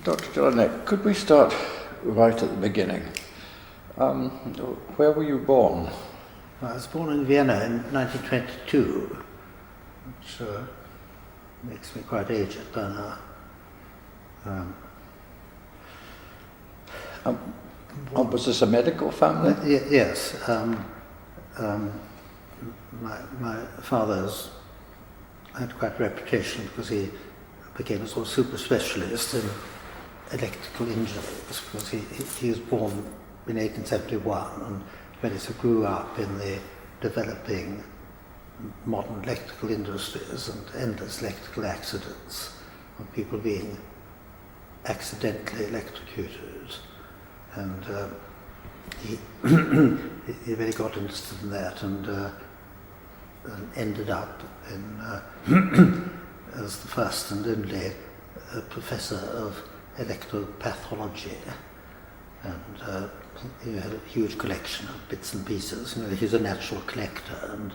Dr. Jelinek, could we start right at the beginning? Where were you born? I was born in Vienna in 1922, which makes me quite aged by now. Was this a medical family? Yes. My father's had quite a reputation because he became a sort of super specialist in electrical injuries, because he was born in 1871 and really so grew up in the developing modern electrical industries and endless electrical accidents of people being accidentally electrocuted. And he really got interested in that and ended up in as the first and only professor of electropathology. And he had a huge collection of bits and pieces. You know, he's a natural collector and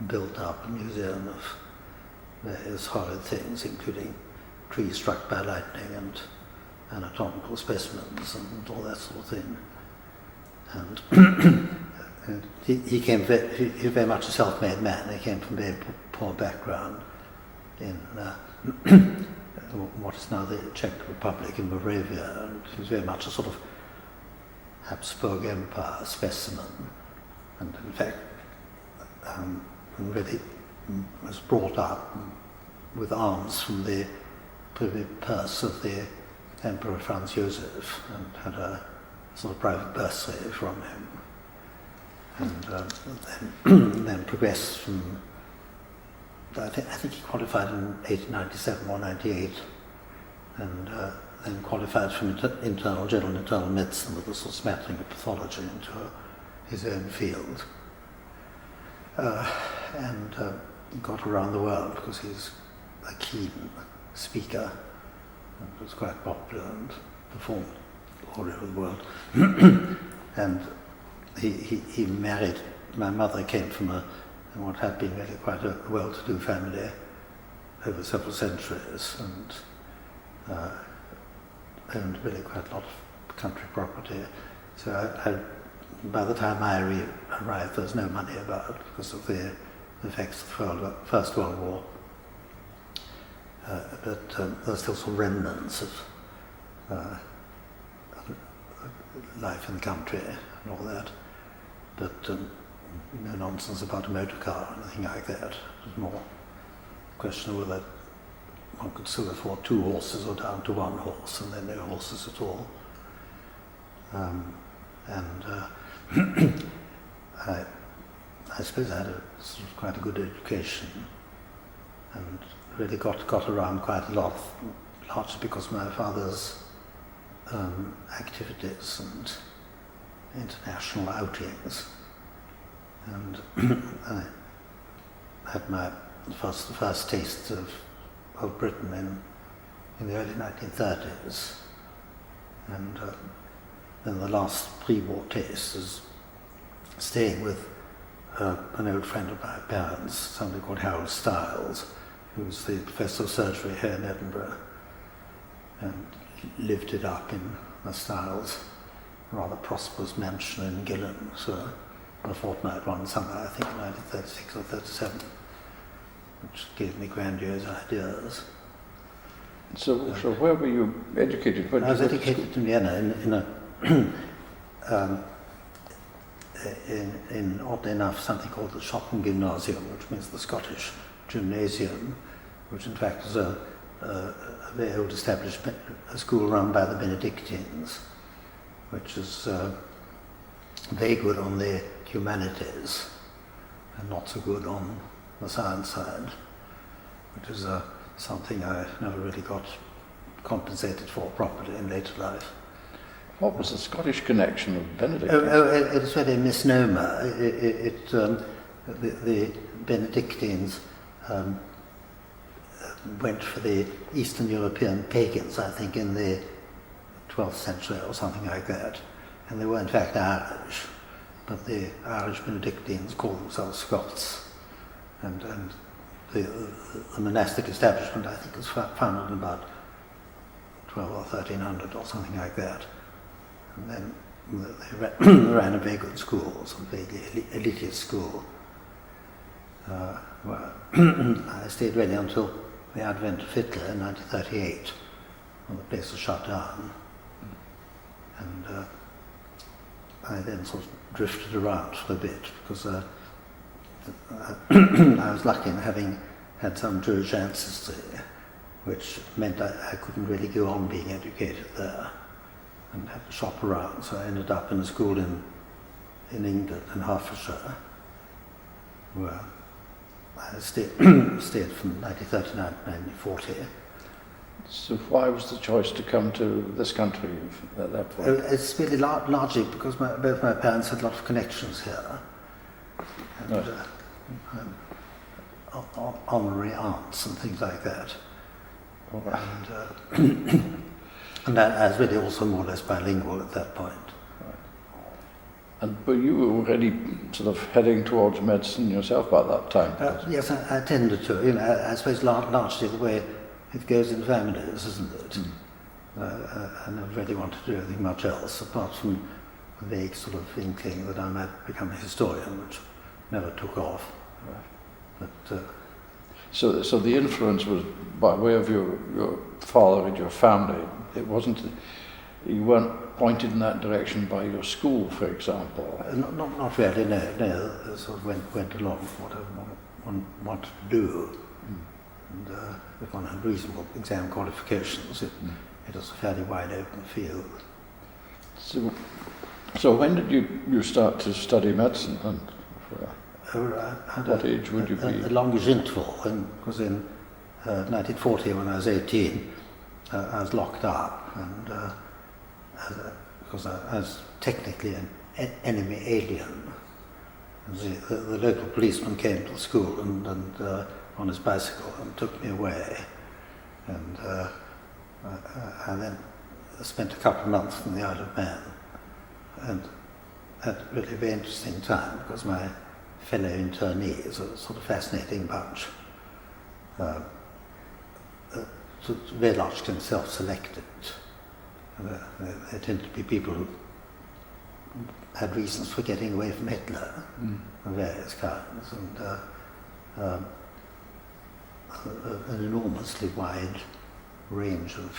built up a museum of various horrid things, including trees struck by lightning and anatomical specimens and all that sort of thing. And he came very much a self-made man. He came from a very poor background in what is now the Czech Republic in Moravia, and he was very much a sort of Habsburg Empire specimen, and in fact really was brought up with arms from the privy purse of the Emperor Franz Joseph, and had a sort of private bursary from him, and then progressed from. I think he qualified in 1897 or 98, and then qualified from general internal medicine with a sort of smattering of pathology into his own field, and got around the world because he's a keen speaker and was quite popular and performed all over the world. And he married. My mother came from what had been really quite a well-to-do family over several centuries, and owned really quite a lot of country property. So by the time I arrived, there was no money about because of the effects of the First World War. But there were still some remnants of life in the country and all that. But no nonsense about a motor car or anything like that. It was more a question of whether one could still afford 2 horses or down to 1 horse, and then no horses at all. I suppose I had a sort of quite a good education, and really got around quite a lot, largely because of my father's activities and international outings. And I had my first taste of Britain in the early 1930s, and then the last pre-war taste is staying with an old friend of my parents, somebody called Harold Stiles, who was the professor of surgery here in Edinburgh, and lived it up in the Stiles' rather prosperous mansion in Gillen. So a fortnight one summer, I think in 1936 or 37, which gave me grandiose ideas. So where were you educated? I was educated in Vienna in oddly enough something called the Schottengymnasium, which means the Scottish Gymnasium, which in fact is a very old established school run by the Benedictines, which is very good on the humanities and not so good on the science side, which is something I never really got compensated for properly in later life. What was the Scottish connection of Benedict? It was really a misnomer. The Benedictines went for the Eastern European pagans, I think, in the 12th century or something like that, and they were in fact Irish, but the Irish Benedictines called themselves Scots, and the monastic establishment, I think, was founded in about 12 or 1300 or something like that. And then they ran a very good school, some very elitist school. Well, I stayed really until the advent of Hitler in 1938, when the place was shut down. And I then sort of drifted around for a bit, because I was lucky in having had some Jewish ancestry, which meant I couldn't really go on being educated there and had to shop around. So I ended up in a school in England, in Hertfordshire, where I stayed from 1939 to 1940. So why was the choice to come to this country at that point? It's really largely because both my parents had a lot of connections here. And, Right. honorary aunts and things like that. All right. And I was really also more or less bilingual at that point. But you were already sort of heading towards medicine yourself by that time. Yes, I tended to. You know, I suppose largely the way it goes in families, isn't it? I never really wanted to do anything much else, apart from a vague sort of inkling that I might become a historian, which never took off. But So the influence was by way of your father and your family. It wasn't, you weren't pointed in that direction by your school, for example. not really, no. I sort of went along with what one wanted to do. And if one had reasonable exam qualifications, it was a fairly wide open field. So when did you start to study medicine? And What age would you be? A longish interval, because in 1940, when I was 18, I was locked up, and because I was technically an enemy alien. And the local policeman came to the school and on his bicycle and took me away, and I then spent a couple of months in the Isle of Man, and had a really very interesting time, because my fellow internees are a sort of fascinating bunch, to a very large extent self-selected. They tend to be people who had reasons for getting away from Hitler of various kinds, and an enormously wide range of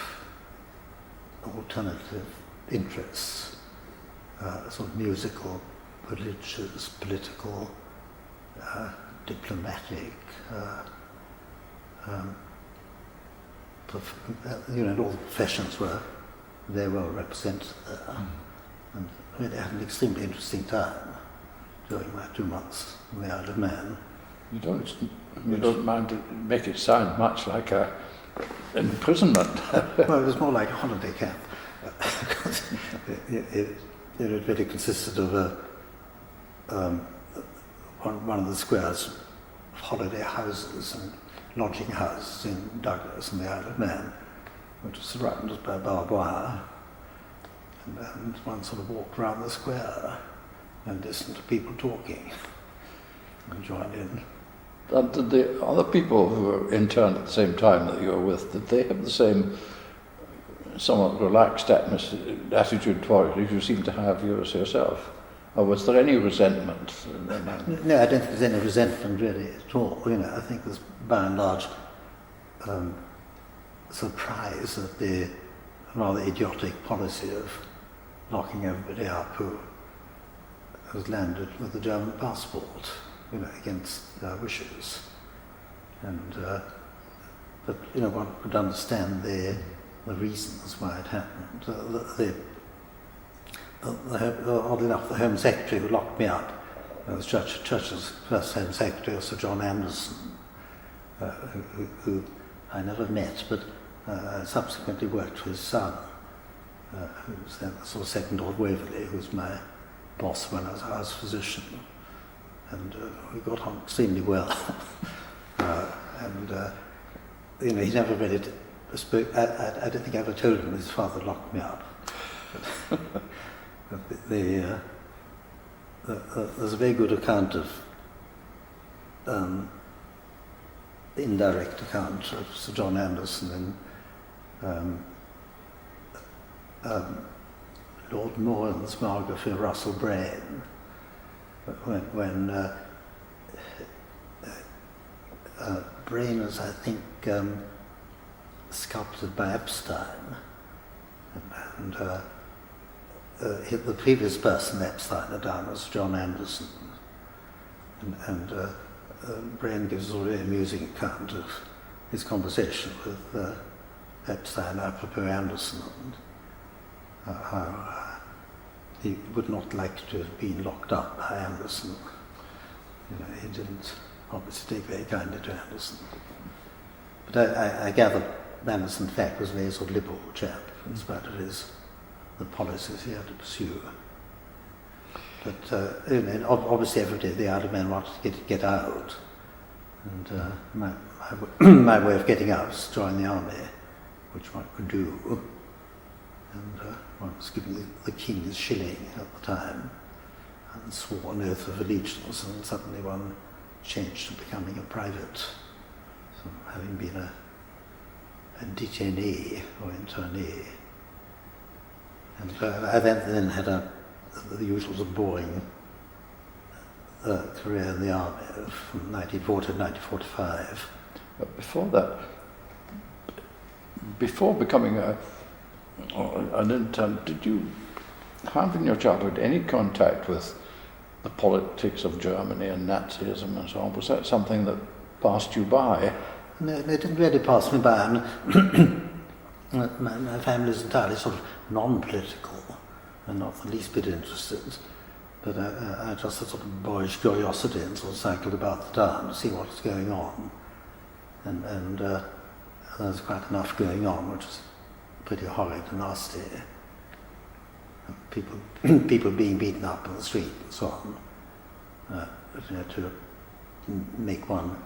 alternative interests, sort of musical, religious, political, diplomatic, all the professions were very well represented there, and really had an extremely interesting time during my 2 months in the Isle of Man. You don't mind to make it sound much like an imprisonment. Well, it was more like a holiday camp. it really consisted of one of the squares of holiday houses and lodging houses in Douglas and the Isle of Man, which was surrounded by barbed wire. And one sort of walked around the square and listened to people talking and joined in. And did the other people who were interned at the same time that you were with, did they have the same somewhat relaxed attitude toward it as you seem to have yourself? Or was there any resentment? No, I don't think there's any resentment really at all. I think there's by and large surprise at the rather idiotic policy of locking everybody up who has landed with a German passport, against their wishes. And but one could understand the reasons why it happened. Oddly enough, the Home Secretary who locked me up was Churchill's first Home Secretary, Sir John Anderson, who I never met, but subsequently worked for his son, who was then sort of Second Lord Waverley, who was my boss when I was house physician. And we got on extremely well. He never really spoke. I don't think I ever told him his father locked me up. But there's a very good account of indirect account of Sir John Anderson Lord Moran's biography of Russell Brain, when Brain was, I think, sculpted by Epstein, and the previous person Epstein had done was John Anderson, and Brain gives a very amusing account of his conversation with Epstein apropos Anderson, and how he would not like to have been locked up by Anderson. You know, he didn't obviously take very kindly to Anderson. But I gather Anderson, in fact, was a very sort of liberal chap, in spite of the policies he had to pursue. But you know, obviously every day the Isle of Man wanted to get out, and my way of getting out was to join the army, which one could do. And one was given the king's shilling at the time, and swore an oath of allegiance, and suddenly one changed to becoming a private, so having been a detainee or internee. And I then had the usual sort of boring career in the army from 1940 to 1945. But before that, before becoming an intern, did you have in your childhood any contact with the politics of Germany and Nazism and so on? Was that something that passed you by? No, it didn't really pass me by. And my family is entirely sort of non-political and not the least bit interested. But I just had sort of boyish curiosity and sort of cycled about the town to see what was going on. And there was quite enough going on, which was pretty horrid and nasty. People being beaten up in the street and so on, you know, to make one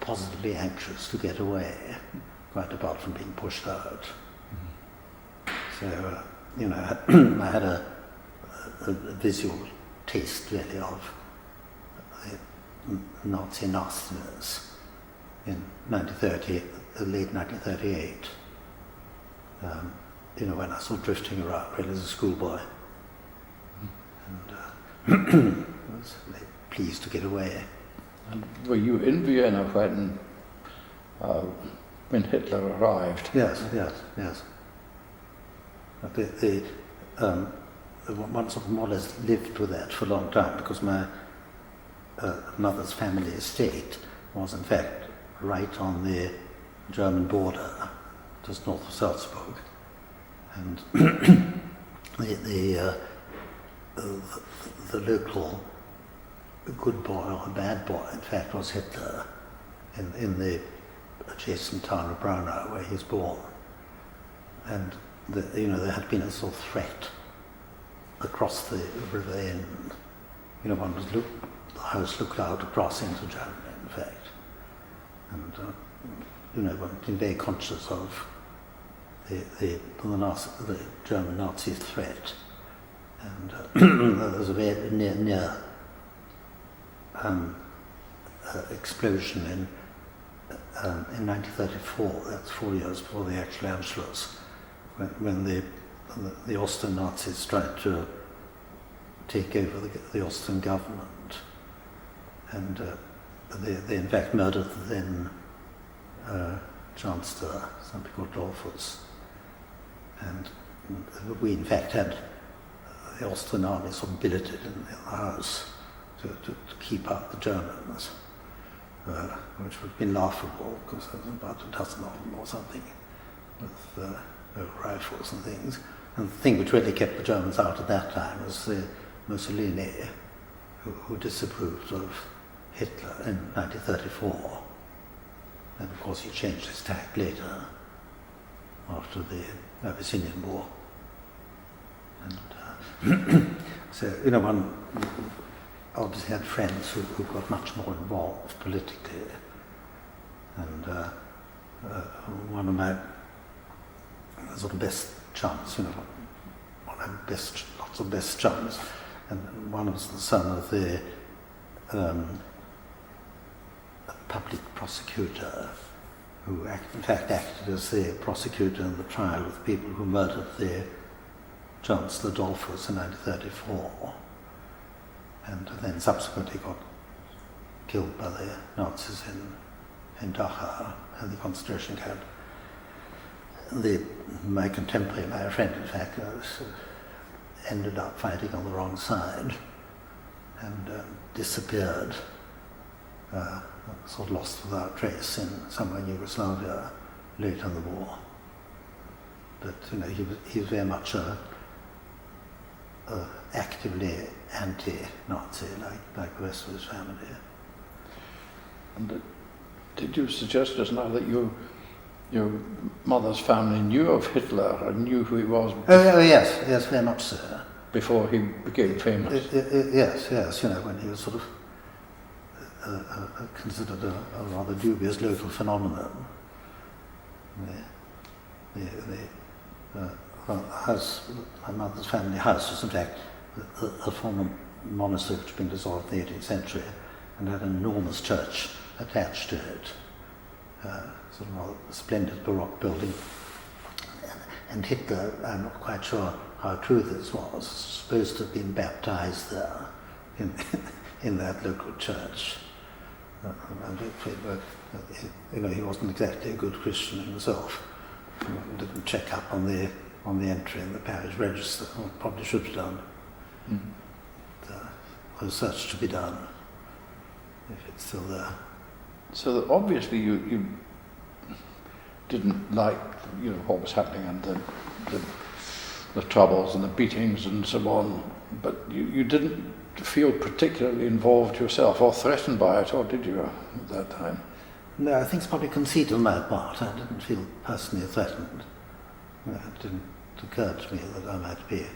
positively anxious to get away, quite apart from being pushed out. So, you know, I had a visual taste really of Nazi nastiness in 1930, late 1938. You know, when I saw drifting around really as a schoolboy, and I was really pleased to get away. And were you in Vienna when Hitler arrived? Yes. But one sort of more or less lived with that for a long time, because my mother's family estate was in fact right on the German border, just north of Salzburg. And the local good boy or bad boy, in fact, was Hitler in the adjacent town of Braunau, where he was born. And you know, there had been a sort of threat across the river end. You know, the house looked out across into Germany, in fact. And you know, one became very conscious of the German Nazi threat. And there was a very near explosion in 1934. That's 4 years before the actual Anschluss, when the Austrian Nazis tried to take over the Austrian government, and they in fact murdered the then Chancellor, somebody called Dollfuss. And we in fact had the Austrian army sort of billeted in the house to keep out the Germans, which would have been laughable, because there was about a dozen of them or something with rifles and things. And the thing which really kept the Germans out at that time was Mussolini, who disapproved of Hitler in 1934. And of course he changed his tack later, after the Abyssinian War. And so, you know, one obviously had friends who got much more involved politically. And one of my sort of best chums, you know, one of my lots of best chums, and one was the son of the public prosecutor who in fact acted as the prosecutor in the trial of the people who murdered the Chancellor Dollfuss in 1934, and then subsequently got killed by the Nazis in Dachau, in the concentration camp. My contemporary, my friend in fact, ended up fighting on the wrong side and disappeared, sort of lost without trace in somewhere in Yugoslavia late in the war. But he was very much actively anti-Nazi, like the rest of his family. And did you suggest just now that your mother's family knew of Hitler and knew who he was Yes, very much so. before he became famous? Yes, when he was sort of considered a rather dubious local phenomenon. The house, my mother's family house, was in fact a former monastery which had been dissolved in the 18th century and had an enormous church attached to it. Sort of a splendid Baroque building. And Hitler, I'm not quite sure how true this was, supposed to have been baptized there in that local church. He wasn't exactly a good Christian himself. He didn't check up on the entry in the parish register, or probably should have done. There's search to be done, if it's still there. So that obviously you didn't like what was happening and the troubles and the beatings and so on, but you didn't feel particularly involved yourself or threatened by it, or did you at that time? No, I think it's probably conceit on my part. I didn't feel personally threatened. It didn't occur to me that I might be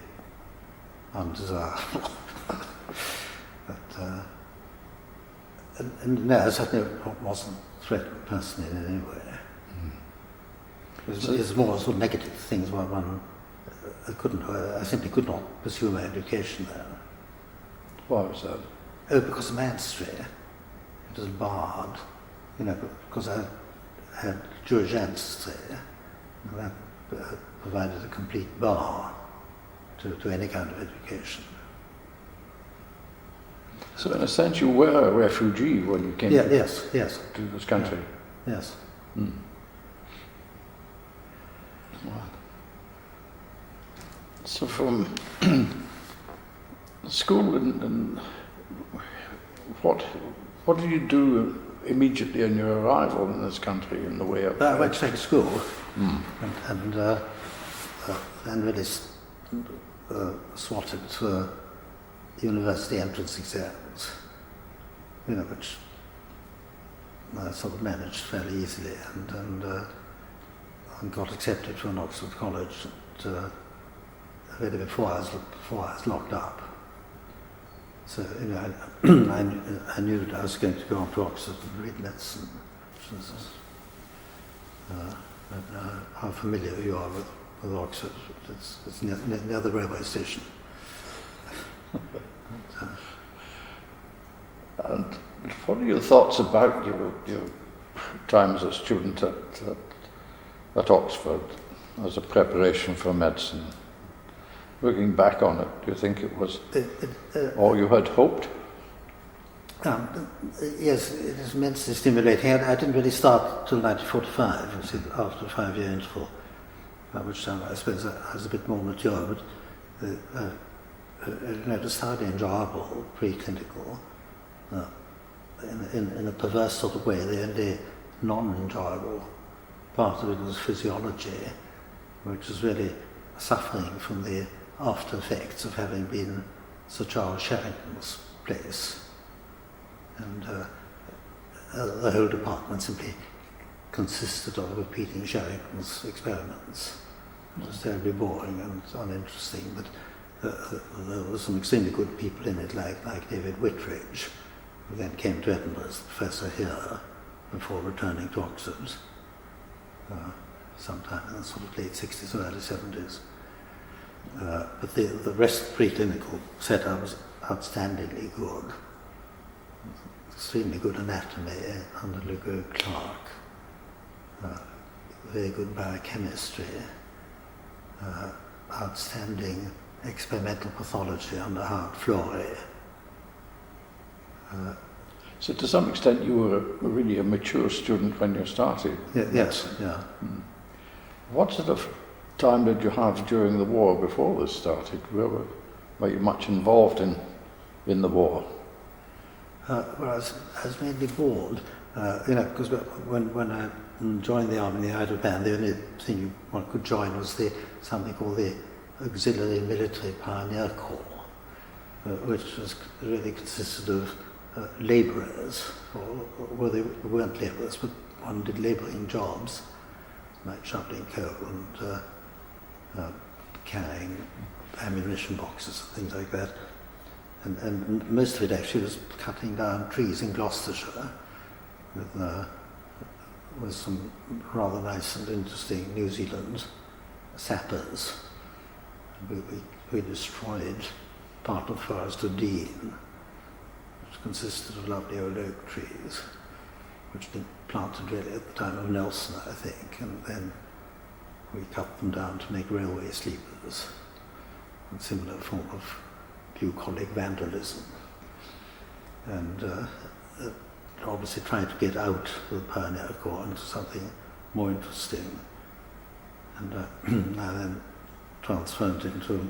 undesirable. But no, I certainly wasn't threatened personally in any way. It's more sort of negative things where I simply could not pursue my education there. Why was that? Oh, because the monastery, it was barred, because I had Jewish ancestry, and that provided a complete bar to any kind of education. So in a sense you were a refugee when you came yes. to this country? Yeah. Yes. Mm. Wow. So from school and what did you do immediately on your arrival in this country in the way of... I went straight to school and really swatted for university entrance exams, which I sort of managed fairly easily and got accepted to an Oxford college really before I was locked up. So I knew that I was going to go on to Oxford and read medicine. How familiar you are with Oxford? It's near the railway station. And what are your thoughts about your time as a student at Oxford as a preparation for medicine? Looking back on it, do you think it was all you had hoped? Yes, it is immensely stimulating. I didn't really start till 1945, which is after a 5-year interval, by which time I suppose I was a bit more mature, but it was highly enjoyable, pre-clinical. In a perverse sort of way, the only non-enjoyable part of it was physiology, which was really suffering from the after effects of having been Sir Charles Sherrington's place. And the whole department simply consisted of repeating Sherrington's experiments. It was terribly boring and uninteresting, but there were some extremely good people in it, like David Whitridge, who then came to Edinburgh as professor here before returning to Oxford sometime in the sort of late 60s or early 70s. But the rest of the preclinical setup was outstandingly good. Extremely good anatomy under Lego Clark. very good biochemistry, outstanding experimental pathology under Howard Florey. So to some extent you were really a mature student when you started. Yes, yeah. What sort of time did you have during the war before this started? Were you much involved in the war? Well, I was mainly bored, because when I joined the army in the Isle of Man, the only thing one could join was something called the Auxiliary Military Pioneer Corps, which really consisted of labourers, or they weren't labourers, but one did labouring jobs, like shoveling coal and carrying ammunition boxes and things like that. And most of it actually was cutting down trees in Gloucestershire with some rather nice and interesting New Zealand sappers. We destroyed part of the forest of Dean, which consisted of lovely old oak trees, which had been planted really at the time of Nelson, I think, and then we cut them down to make railway sleepers, a similar form of bucolic vandalism. And obviously trying to get out of the Pioneer Corps into something more interesting. And I then transferred into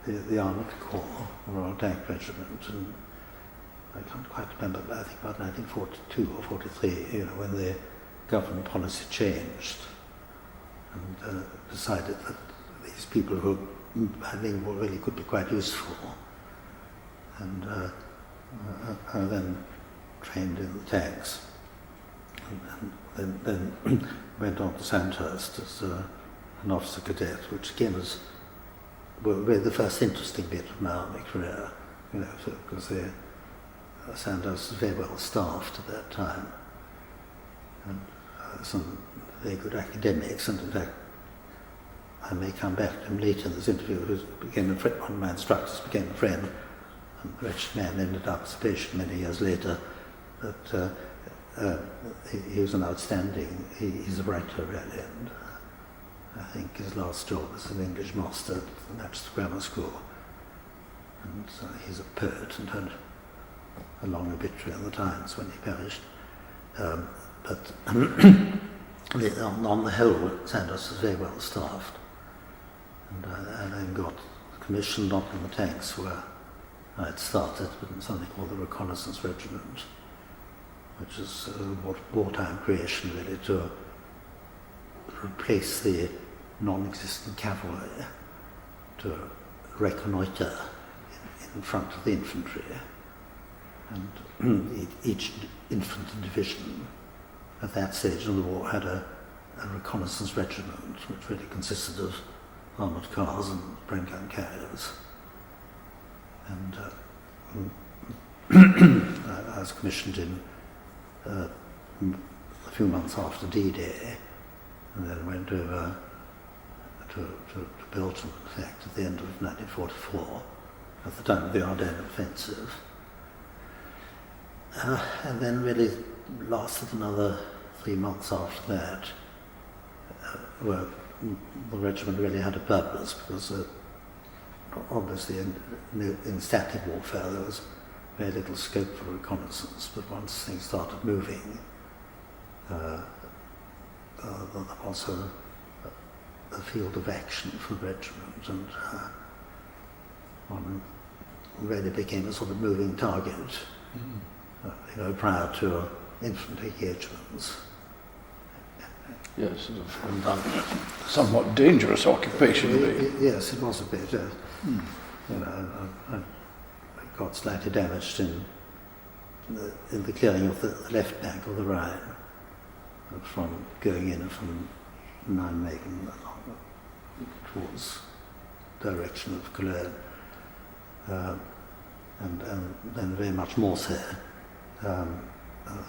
the Armoured Corps, the Royal Tank Regiment, and I can't quite remember, but I think about 1942 or 43, when the government policy changed and decided that these people who bilingual really could be quite useful. And I then trained in the tanks, and then went on to Sandhurst as an officer cadet, which again was really the first interesting bit of my army career, because Sandhurst was very well staffed at that time, and some very good academics, and in fact I may come back to him later in this interview, who became a friend, one of my instructors became a friend, and the wretched man ended up as a patient many years later, but he was an outstanding, he's a writer really, and I think his last job was an English master at the Manchester Grammar School, and he's a poet and had a long obituary in the Times when he perished. But on the whole, Sandhurst was very well staffed. And I then got commissioned not in the tanks where I had started, but in something called the Reconnaissance Regiment, which is a wartime creation really to replace the non-existent cavalry, to reconnoitre in front of the infantry. And each infantry division at that stage of the war had a reconnaissance regiment, which really consisted of armoured cars and Bren-gun carriers. And I was commissioned in a few months after D-Day, and then went over to Belgium, in fact, at the end of 1944, at the time of the Ardennes offensive. And then really lasted another 3 months after that, where the regiment really had a purpose, because obviously in static warfare there was very little scope for reconnaissance, but once things started moving, there was a field of action for the regiment, and one really became a sort of moving target, prior to infantry engagements. Yes, sort of somewhat dangerous occupation. Yes, it was a bit. I got slightly damaged in the clearing of the left bank of the Rhine, from going in from Nijmegen towards the direction of Cologne, and then very much more so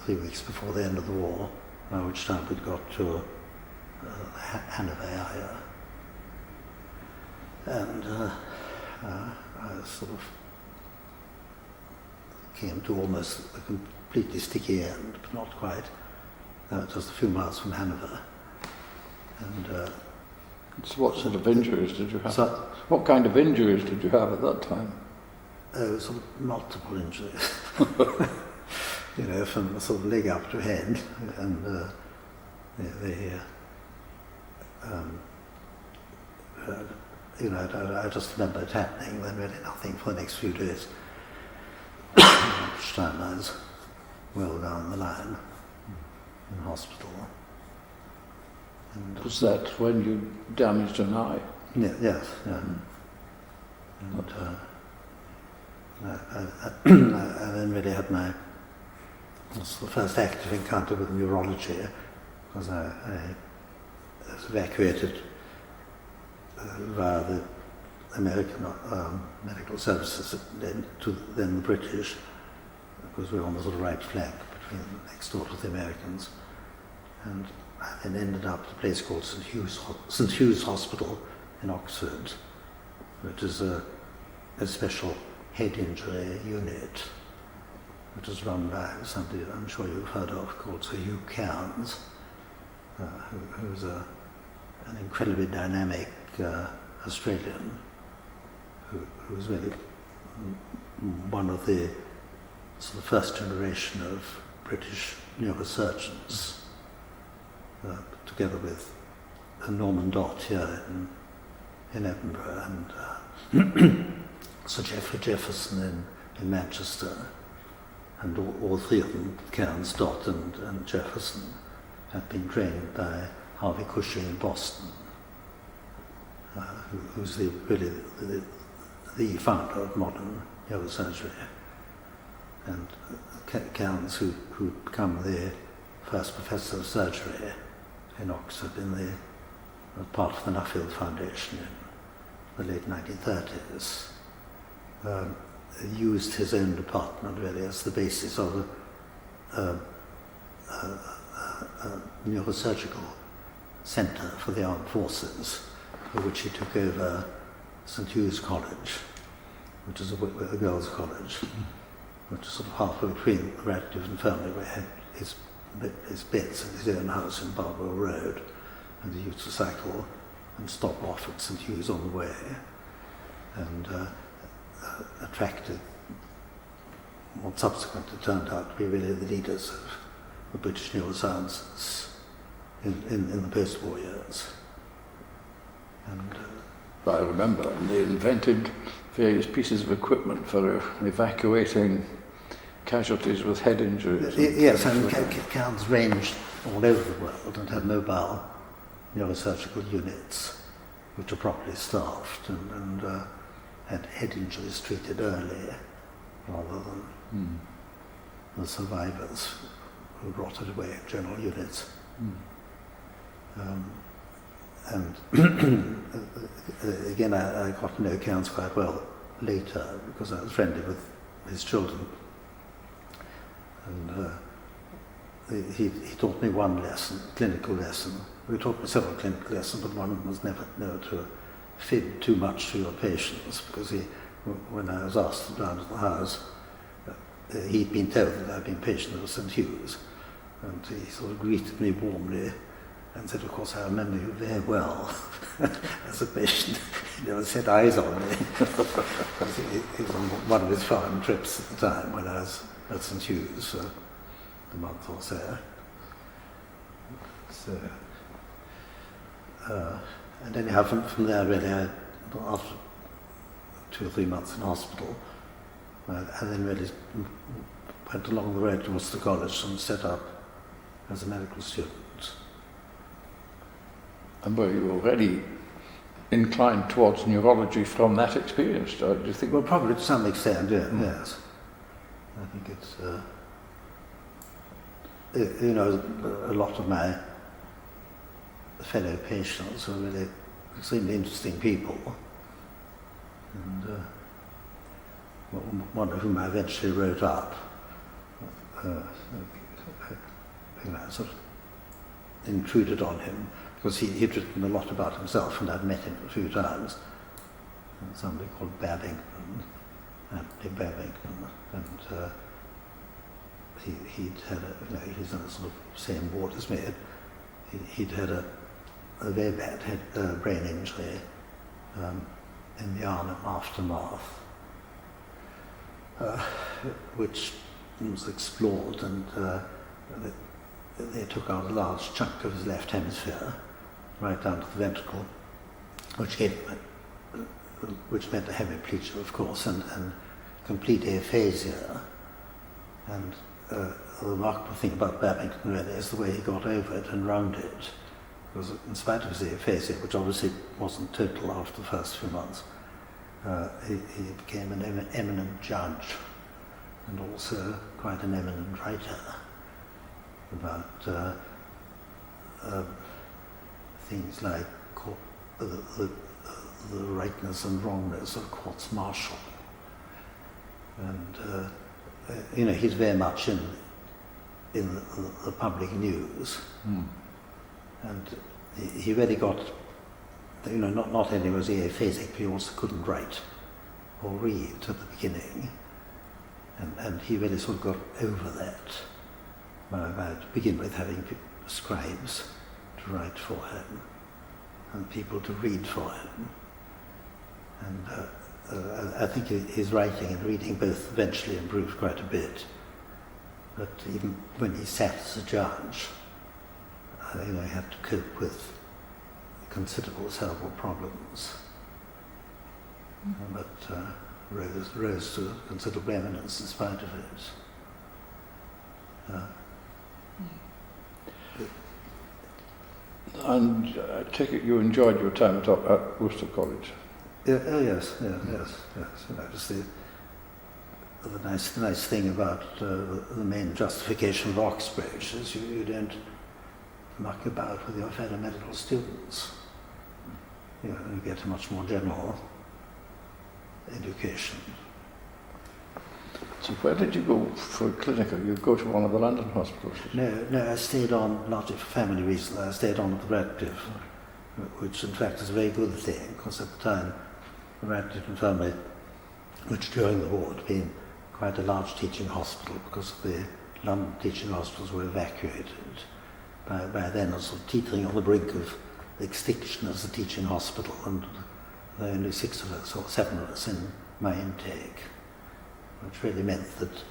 3 weeks before the end of the war, by which time we'd got to Hanover, and I sort of came to almost a completely sticky end, but not quite. just a few miles from Hanover. And So what sort of injuries did you have? so, What kind of injuries did you have at that time? sort of multiple injuries, from sort of leg up to head, and I just remember it happening, then really nothing for the next few days. Each time I was well down the line in hospital. And, Was that when you damaged an eye? yes. And I then really had my the first active encounter with neurology, because I was evacuated via the American medical services to then the British, because we were on the sort of right flank between next door to the Americans. And I then ended up at a place called St Hugh's Hospital in Oxford, which is a special head injury unit, which is run by somebody I'm sure you've heard of called Sir Hugh Cairns, who's an incredibly dynamic Australian who was really one of the sort of first generation of British neurosurgeons, together with Norman Dott here in Edinburgh and Sir Geoffrey Jefferson in Manchester, and all three of them, Cairns, Dott and Jefferson, had been trained by Harvey Cushing in Boston, who's really the founder of modern neurosurgery. And Cairns, who'd become the first professor of surgery in Oxford in the part of the Nuffield Foundation in the late 1930s, used his own department really as the basis of a neurosurgical centre for the armed forces, for which he took over St Hugh's College, which is a girls' college, which is sort of halfway between Radcliffe Infirmary, where he had his beds in his own house in Barbara Road, and he used to cycle and stop off at St Hugh's on the way, and attracted what subsequently turned out to be really the leaders of the British neurosciences in the post-war years. And I remember they invented various pieces of equipment for evacuating casualties with head injuries. yes, and Cairns ranged all over the world and had mobile neurosurgical units which are properly staffed and had head injuries treated early rather than the survivors who rotted away in general units. And again, I got to know Cairns quite well later because I was friendly with his children. And he taught me one lesson, clinical lesson. We taught me several clinical lessons, but one of them was never to feed too much to your patients, because when I was asked down at the house, he'd been told that I'd been patient of St Hugh's, and he sort of greeted me warmly and said, of course, I remember you very well as a patient. He never set eyes on me. He was on one of his foreign trips at the time when I was at St Hugh's for a month or so. And anyhow, from there, really, after 2 or 3 months in hospital, I then really went along the road to Worcester College and set up as a medical student. And were you already inclined towards neurology from that experience, do you think? Well, probably to some extent, yes. I think it's, a lot of my fellow patients are really extremely interesting people. And one of whom I eventually wrote up, sort of intruded on him, because he'd written a lot about himself, and I'd met him a few times. And somebody called Babington, Anthony Babington, and he'd had he's in the sort of same ward as me. He'd had a very bad brain injury in the Arnhem aftermath, which was explored, and they took out a large chunk of his left hemisphere, right down to the ventricle, which meant a hemiplegia, of course, and complete aphasia. And the remarkable thing about Babington really is the way he got over it and round it. Because in spite of his aphasia, which obviously wasn't total after the first few months, he became an eminent judge and also quite an eminent writer about things like the rightness and wrongness of courts martial. And he's very much in the public news. And he really got, not only was he aphasic, but he also couldn't write or read at the beginning. And he really sort of got over that by to begin with having scribes to write for him and people to read for him. And I think his writing and reading both eventually improved quite a bit. But even when he sat as a judge, he had to cope with considerable cerebral problems. But rose to considerable eminence in spite of it. And I take it you enjoyed your time at Worcester College? Yes. Just the nice thing about the main justification of Oxbridge is you don't muck about with your fellow medical students. You get a much more general education. So where did you go for a clinical? You go to one of the London hospitals? No, I stayed on, largely for family reasons, I stayed on at the Radcliffe, which in fact is a very good thing, because at the time the Radcliffe Infirmary, which during the war had been quite a large teaching hospital because the London teaching hospitals were evacuated. By then, I was sort of teetering on the brink of extinction as a teaching hospital, and there were only 6 of us or 7 of us in my intake, which really meant that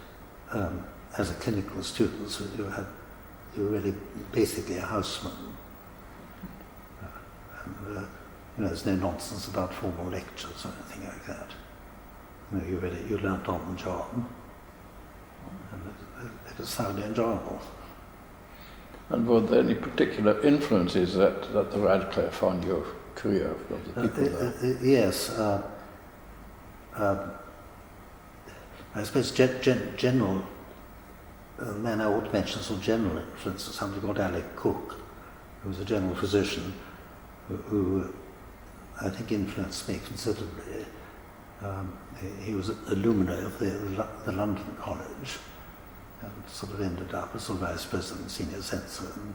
as a clinical student, you were really basically a houseman. And there's no nonsense about formal lectures or anything like that. You learnt on the job, and it was thoroughly enjoyable. And were there any particular influences that the Radcliffe on your career of the people there? Yes. I suppose general, the man I ought to mention sort of general influence is somebody called Alec Cook, who was a general physician, who I think influenced me considerably. He was an alumni of the London College, and sort of ended up as sort of vice president, senior censor, and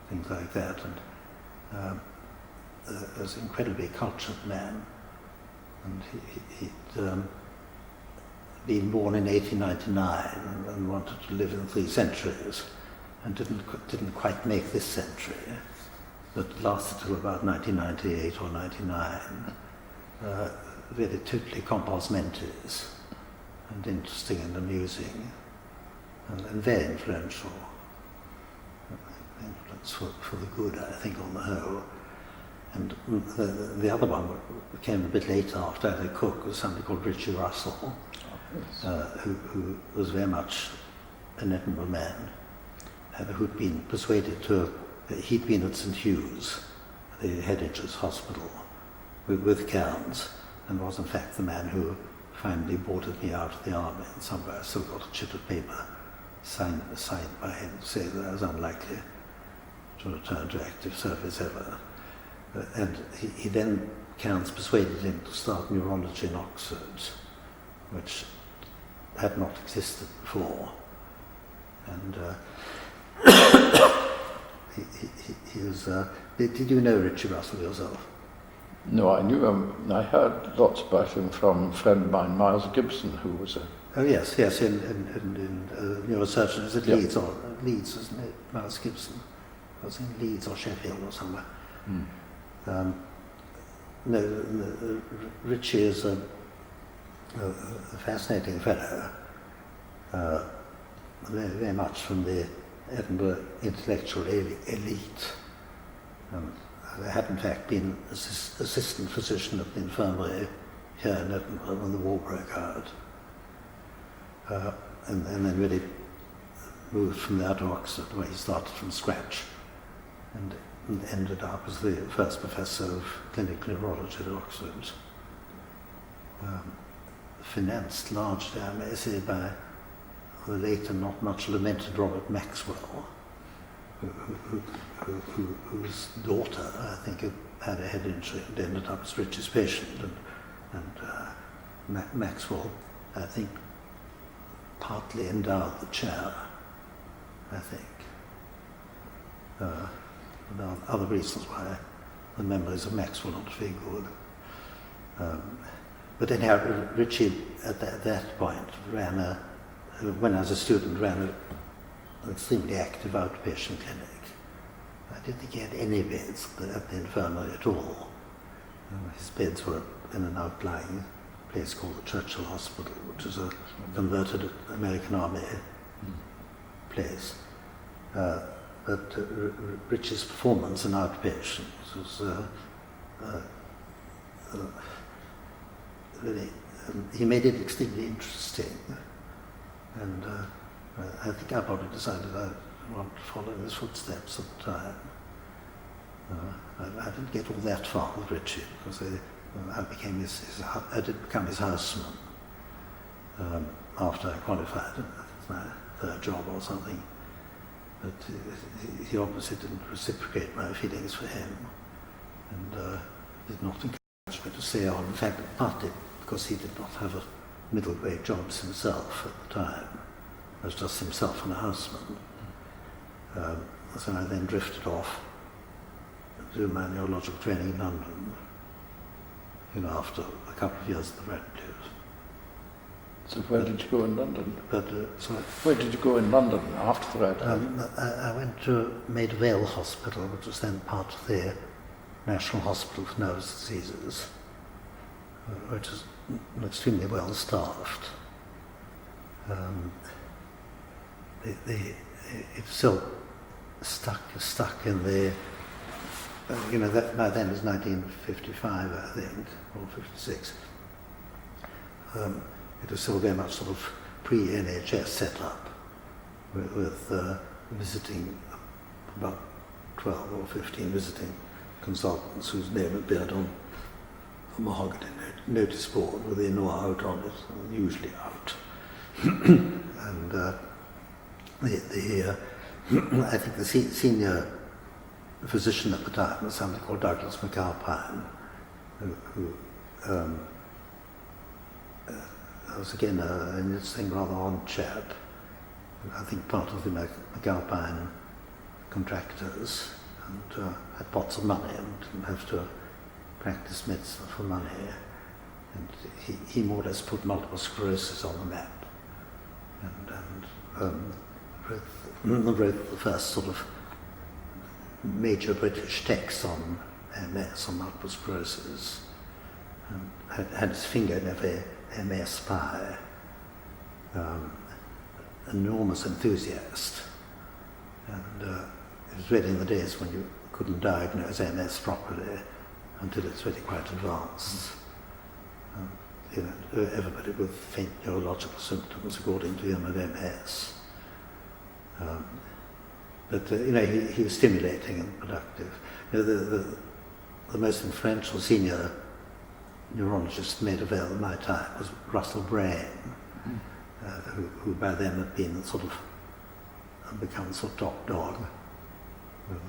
things like that. And was an incredibly cultured man, and he'd been born in 1899 and wanted to live in 3 centuries, and didn't quite make this century, but lasted till about 1998 or 99. Really totally compos mentis, and interesting and amusing, and very influential. Influence for the good, I think, on the whole. And the other one came a bit later after Alec Cook, was somebody called Richie Russell, who was very much an Edinburgh man, who'd been persuaded he'd been at St Hugh's, the Headinger's Hospital, with Cairns, and was in fact the man who finally boarded me out of the army, and somewhere I still got a chit of paper signed by him to say that I was unlikely to return to active service ever. And he then, Cairns persuaded him to start neurology in Oxford, which had not existed before. And he was, did you know Richie Russell yourself? No, I knew him. I heard lots about him from a friend of mine, Miles Gibson, who was a... Oh yes, yes, in neurosurgeon, is it Yep. Leeds or Leeds, isn't it? Miles Gibson. Was in Leeds or Sheffield or somewhere. No, Ritchie is a fascinating fellow, very, very much from the Edinburgh intellectual elite. I had in fact been assistant physician at the infirmary here in Edinburgh when the war broke out. And then really moved from there to Oxford, where he started from scratch and ended up as the first professor of clinical neurology at Oxford. Financed largely, I may say, by the late and not much lamented Robert Maxwell, whose daughter, I think, had a head injury and ended up as Ritchie's patient. And Maxwell, I think, partly endowed the chair, I think. There are other reasons why the memories of Maxwell aren't very good. But anyhow, Ritchie at that point when I was a student, ran an extremely active outpatient clinic. I didn't think he had any beds at the infirmary at all. His beds were in an outlying place called the Churchill Hospital, which is a converted American Army place. But Ritchie's performance in outpatients was really, he made it extremely interesting. And I think I probably decided I wanted to follow in his footsteps at the time. I didn't get all that far with Ritchie because I did become his houseman after I qualified. It was my third job or something. But he obviously didn't reciprocate my feelings for him and did not encourage me to stay on. In fact, partly because he did not have a middle grade jobs himself at the time. It was just himself and a houseman. So I then drifted off to do my neurological training in London, after a couple of years at the Radcliffe. So where did you go in London? Sorry? Where did you go in London after the Radcliffe? I went to Maida Vale Hospital, which was then part of the National Hospital for Nervous Diseases, which is extremely well staffed. It's still stuck in the, that by then is 1955, I think, or 56. It was still very much sort of pre-NHS setup with visiting about 12 or 15 visiting consultants whose name appeared on a mahogany notice board with in or out on it, usually out. And I think the senior physician at the time was somebody called Douglas McAlpine, who was again an interesting, rather odd chap. I think part of the McAlpine contractors, and had pots of money and didn't have to practice medicine for money. And he more or less put multiple sclerosis on the map, and wrote the first sort of major British text on MS, on multiple sclerosis, and had his finger in every MS pie. Enormous enthusiast, and it was really in the days when you couldn't diagnose MS properly until it's really quite advanced. Everybody with faint neurological symptoms, according to him, of MS. But he was stimulating and productive. The most influential senior neurologist Maida Vale at my time was Russell Brain, who by then had been become sort of top dog with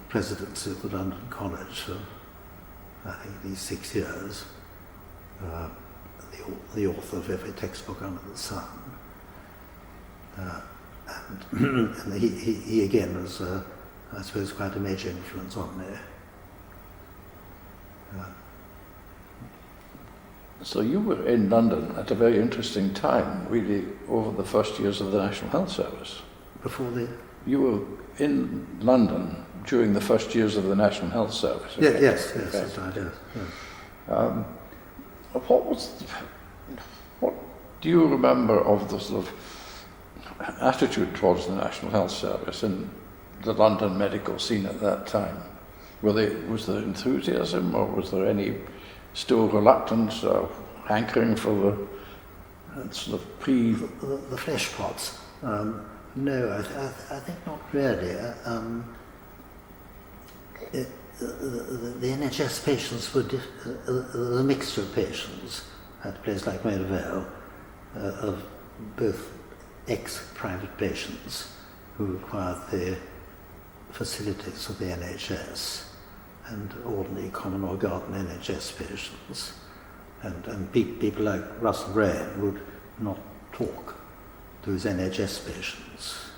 presidency of the London College for I think these 6 years. The author of every textbook under the sun. And he again was, I suppose, quite a major influence on me. So you were in London at a very interesting time, really, over the first years of the National Health Service. Before the... You were in London during the first years of the National Health Service. Yeah, yes, that's right, yes. What do you remember of the sort of attitude towards the National Health Service in the London medical scene at that time? Was there enthusiasm, or was there any still reluctance or hankering for the sort of the flesh pots? No, I think not really. The NHS patients were a mixture of patients at a place like Maida Vale, of both ex-private patients who required the facilities of the NHS and ordinary common or garden NHS patients. And people like Russell Brand would not talk to his NHS patients.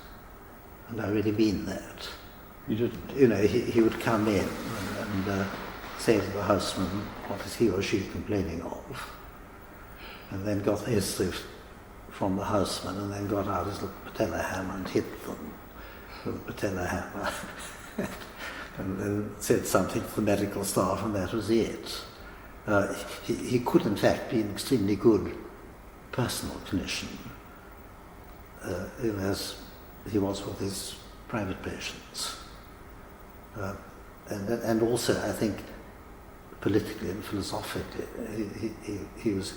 And I really mean that. You didn't? You know, he would come in and say to the houseman what is he or she complaining of, and then got the history from the houseman, and then got out his little patella hammer and hit them with the patella hammer, and then said something to the medical staff, and that was it. He could in fact be an extremely good personal clinician, as he was with his private patients. And also, I think, politically and philosophically, he was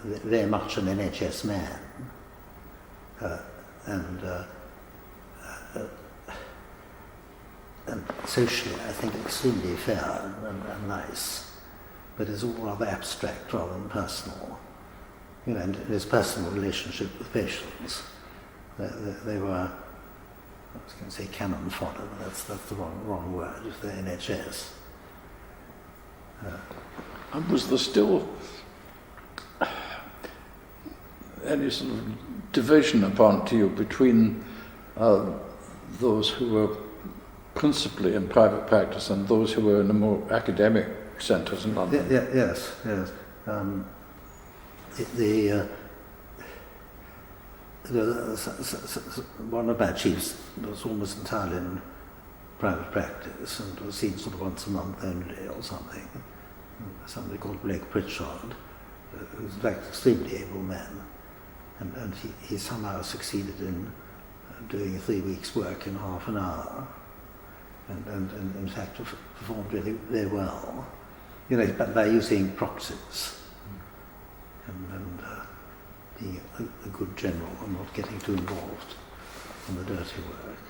very much an NHS man, and socially, I think, extremely fair and nice, but it's all rather abstract rather than personal. You know, and his personal relationship with patients, they were, I was going to say cannon fodder, but that's the wrong word, it's the NHS. And was there still any sort of division upon to you between those who were principally in private practice and those who were in the more academic centres in London? Yes. One of my chiefs was almost entirely in private practice and was seen sort of once a month only or something. Somebody called Blake Pritchard, who was in fact an extremely able man, and he somehow succeeded in doing 3 weeks' work in half an hour, and in fact performed really very well, you know, by using proxies and being a good general and not getting too involved in the dirty work.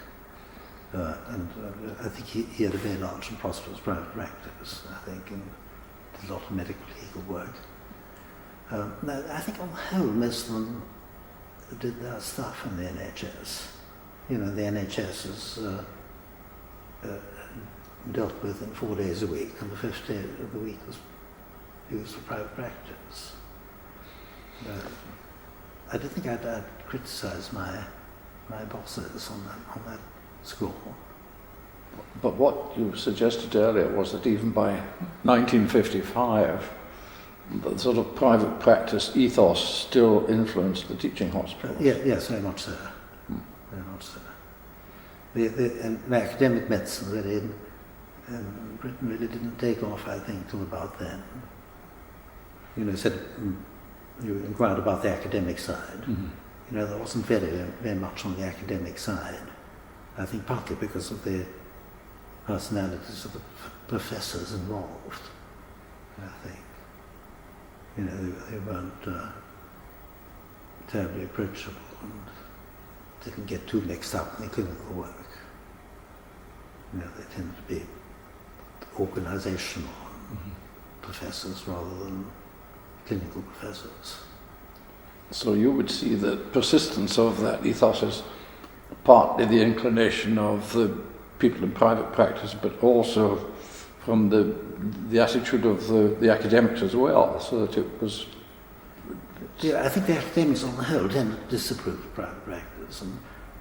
And I think he had a very large and prosperous private practice, I think, and did a lot of medical legal work. I think on the whole, most of them did their stuff in the NHS. You know, the NHS is dealt with in 4 days a week, and the 5th day of the week was used for private practice. I don't think I'd criticise my bosses on that score. But what you suggested earlier was that even by 1955, the sort of private practice ethos still influenced the teaching hospitals. Yes, very much so. Very much so. And academic medicine really in Britain really didn't take off, I think, till about then. You know, you inquired about the academic side. Mm-hmm. You know, there wasn't very much on the academic side. I think partly because of the personalities of the professors involved, I think. You know, they weren't terribly approachable and didn't get too mixed up in the clinical work. You know, they tended to be organizational professors rather than clinical professors. So you would see the persistence of that ethos as partly the inclination of the people in private practice, but also from the attitude of the academics as well, so that it was... Yeah, I think the academics on the whole tended to disapprove of private practice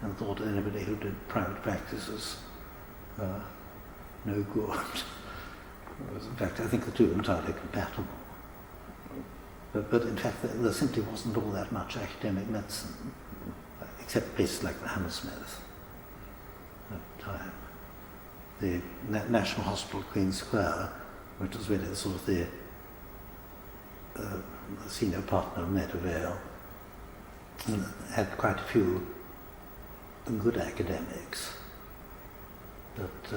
and thought anybody who did private practice was no good. In fact, I think the two are entirely compatible. But in fact, there simply wasn't all that much academic medicine, except places like the Hammersmith at the time. The National Hospital, Queen's Square, which was really sort of the senior partner of Maida Vale, had quite a few good academics, but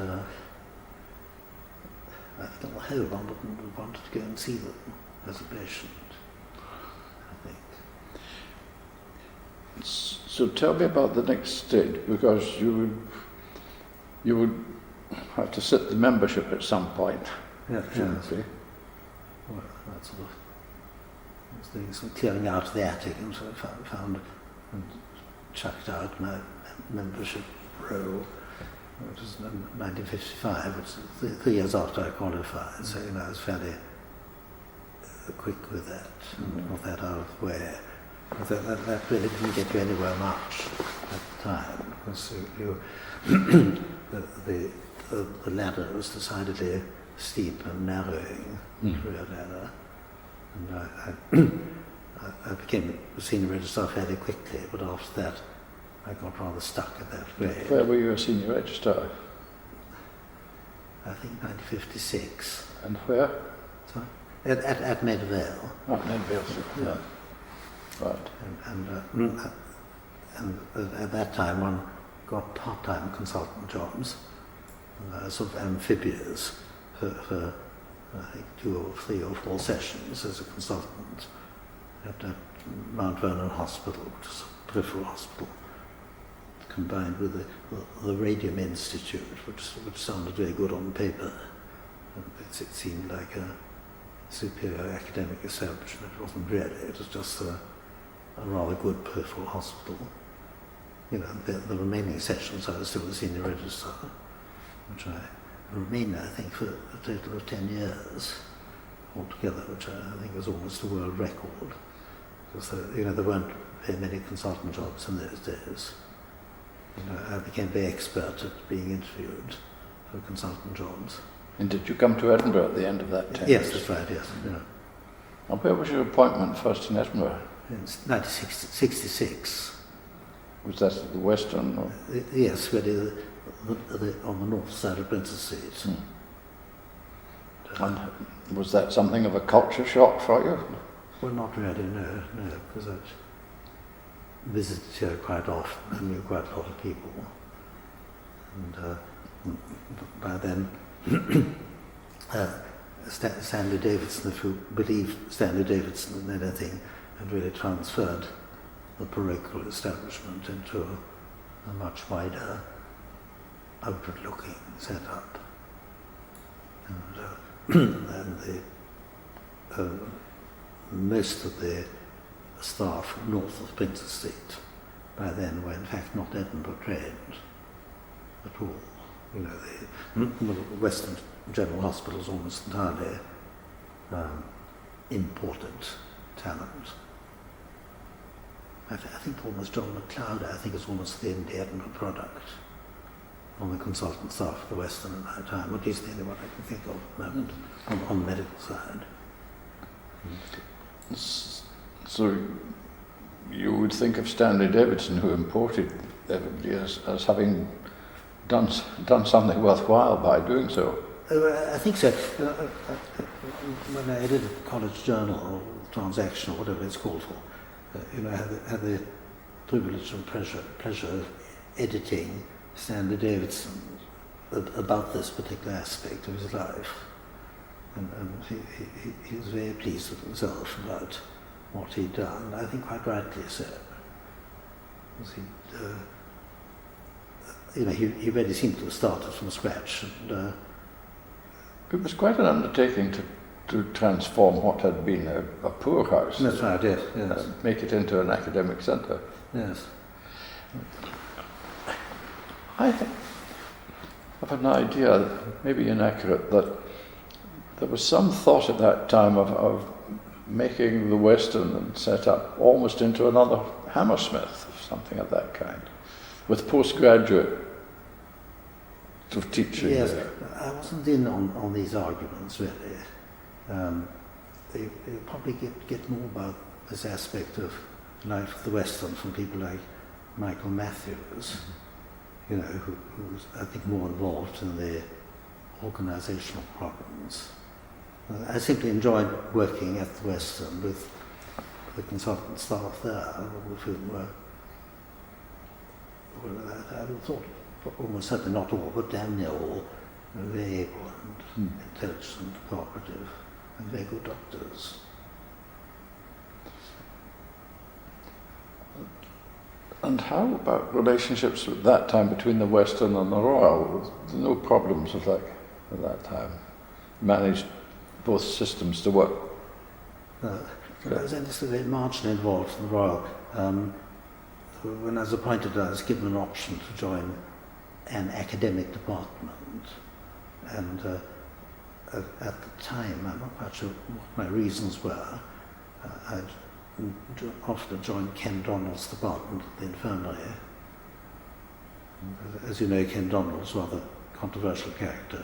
I think on the whole one wouldn't have wanted to go and see them as a patient, I think. So tell me about the next stage, because you would have to sit the membership at some point. Yeah, presumably. Well, that sort of, I was doing some clearing out of the attic and sort of found and chucked out my membership roll. It was 1955, which is 3 years after I qualified, so I was fairly quick with that, and got that out of the way. But that really didn't get you anywhere much at the time, because the ladder was decidedly steep and narrowing, career ladder. And I became a senior registrar fairly quickly, but after that I got rather stuck at that grade. Where were you a senior registrar? I think 1956. And where? Sorry? At Maida Vale. At Maida Vale, yeah. Right. And at that time one got part-time consultant jobs, sort of amphibious, for I think 2 or 3 or 4 sessions as a consultant at Mount Vernon Hospital, which is a peripheral hospital, combined with the Radium Institute, which sounded very good on paper. It seemed like a superior academic establishment. It wasn't really. It was just a rather good peripheral hospital. The remaining sessions I was still a senior registrar, which I remained, I think, for a total of 10 years altogether, which I think was almost a world record. Because there weren't very many consultant jobs in those days. I became very expert at being interviewed for consultant jobs. And did you come to Edinburgh at the end of that time? Yes, that's right, yes. Yeah. And where was your appointment first in Edinburgh? In 1966. Was that at the Western? Or? Yes, really on the north side of Princess Street. And was that something of a culture shock for you? Well, not really, no, because I visited here quite often and knew quite a lot of people. And by then, Stanley Davidson, if you believe Stanley Davidson and anything, had really transferred the parochial establishment into a much wider, outward-looking setup. And most of the staff north of Princess Street by then were in fact not Edinburgh trained at all. The Western General Hospital is almost entirely imported talent. I think almost John McLeod, I think, is almost the Edinburgh product on the consultant staff of the Western at that time, at least the only one I can think of at the moment, on the medical side. So you would think of Stanley Davidson, who imported everybody, as having done something worthwhile by doing so. I think so. When I edited the College Journal, or Transaction, or whatever it's called for, I had the privilege and pleasure of editing Stanley Davidson about this particular aspect of his life. And he was very pleased with himself about what he'd done, I think quite rightly so. He really seemed to have started from scratch. And, it was quite an undertaking to transform what had been a poorhouse. That's right, yes. Make it into an academic centre. Yes. I have an idea, maybe inaccurate, that there was some thought at that time of making the Western and set up almost into another Hammersmith, something of that kind, with postgraduate sort of teaching. Yes, I wasn't in on these arguments really. You probably get more about this aspect of life of the Western from people like Michael Matthews, you know, who's I think more involved in the organisational problems. I simply enjoyed working at the Western with the consultant staff there, all of whom were, I would have thought, almost certainly not all, but damn near all, very able and intelligent, cooperative, and very good doctors. And how about relationships at that time between the Western and the Royal? No problems with that at that time. Managed both systems to work. I was only very marginally involved in the Royal. When I was appointed, I was given an option to join an academic department, and at the time, I'm not quite sure what my reasons were. I'd offered to join Ken Donald's department at the infirmary. As you know, Ken Donald's a rather controversial character.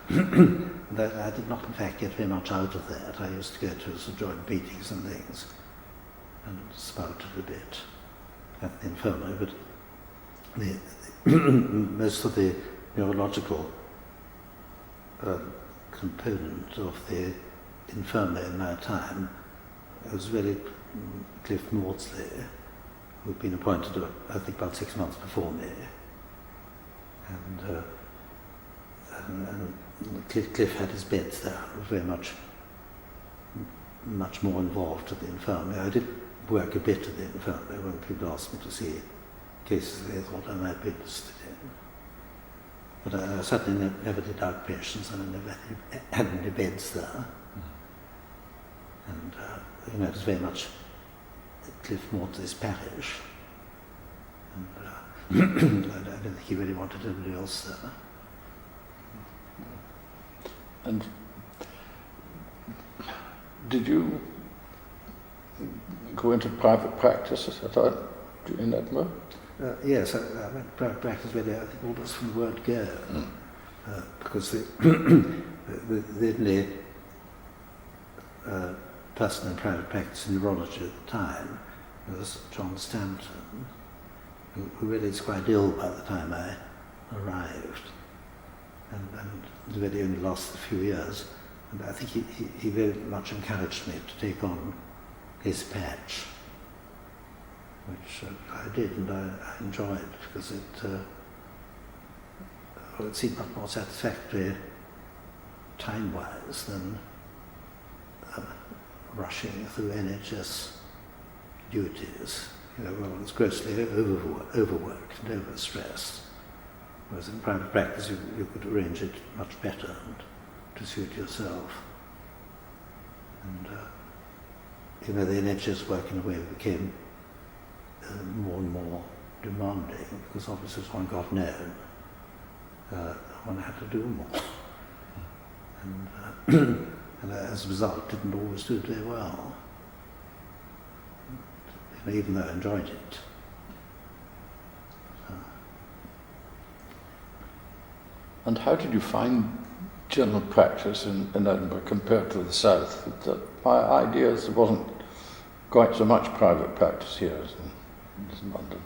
And I did not, in fact, get very much out of that. I used to go to some joint meetings and things, and spouted a bit at the infirmary, but most of the neurological component of the infirmary in my time was really Cliff Maudsley, who'd been appointed, I think, about 6 months before me. And Cliff had his beds there, was very much more involved at the infirmary. I did work a bit at the infirmary when people asked me to see cases they thought I might be interested in. But I certainly never did outpatients, and I never had any beds there. And you know, it was very much Cliff Maudsley's parish. And I don't think he really wanted anybody else there. And did you go into private practice at all in Edinburgh? Yes, I went to private practice really, I think, almost from the word go. Because the only person in private practice in neurology at the time was John Stanton, who really was quite ill by the time I arrived. And really only lasted a few years. And I think he very much encouraged me to take on his patch, which I did, and I enjoyed, because it seemed much more satisfactory time-wise than rushing through NHS duties. You know, well, it's grossly overworked and overstressed. Whereas in private practice, you could arrange it much better and to suit yourself. And you know, the NHS work in a way became more and more demanding, because obviously as one got known, one had to do more. And as a result, didn't always do it very well, you know, even though I enjoyed it. And how did you find general practice in Edinburgh compared to the south? My idea is there wasn't quite so much private practice here as in London.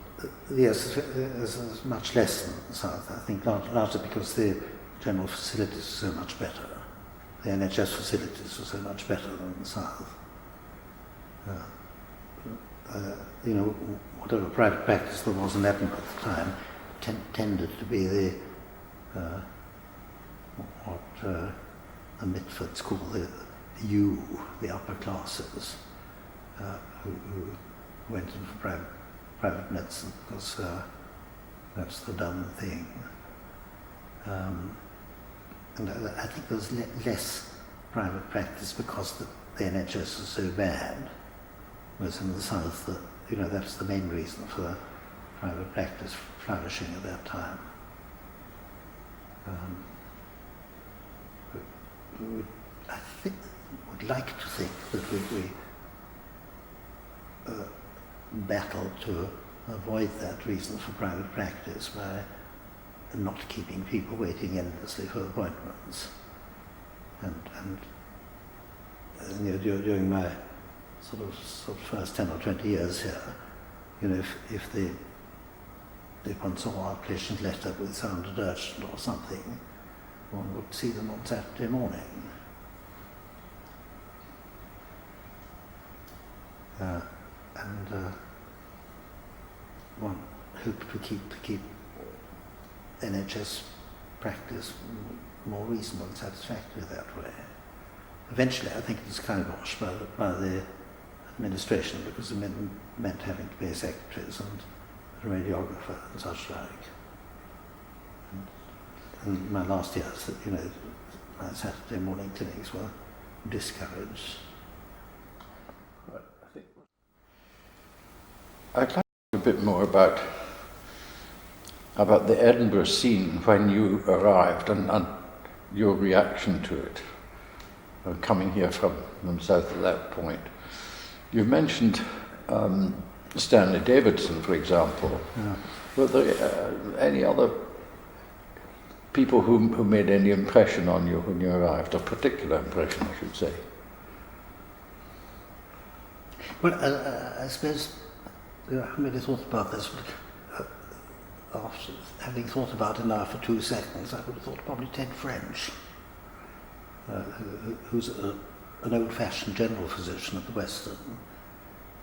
Yes, there's much less in the south, I think, largely because the general facilities are so much better. The NHS facilities are so much better than in the south. You know, whatever private practice there was in Edinburgh at the time tended to be the what the Mitfords call the upper classes, who went in for private medicine because that's the done thing. And I think there was less private practice because the NHS was so bad, whereas in the south, you know, that's the main reason for private practice flourishing at that time. I would like to think that we battled to avoid that reason for private practice by not keeping people waiting endlessly for appointments. And you know, during my sort of first 10 or 20 years here, you know, if one saw a patient letter which sounded urgent or something, one would see them on Saturday morning. One hoped to keep NHS practice more reasonable and satisfactory that way. Eventually, I think it was kiboshed by the administration because it meant having to pay secretaries and a radiographer and such like. And my last years, you know, my Saturday morning clinics were discouraged. I'd like to know a bit more about the Edinburgh scene when you arrived and your reaction to it, coming here from south at that point. You mentioned Stanley Davidson, for example. Yeah. Were there any other people who made any impression on you when you arrived, a particular impression, I should say? Well, I suppose I haven't really thought about this, but after having thought about it now for 2 seconds, I would have thought probably Ted French, who's an old-fashioned general physician at the Western,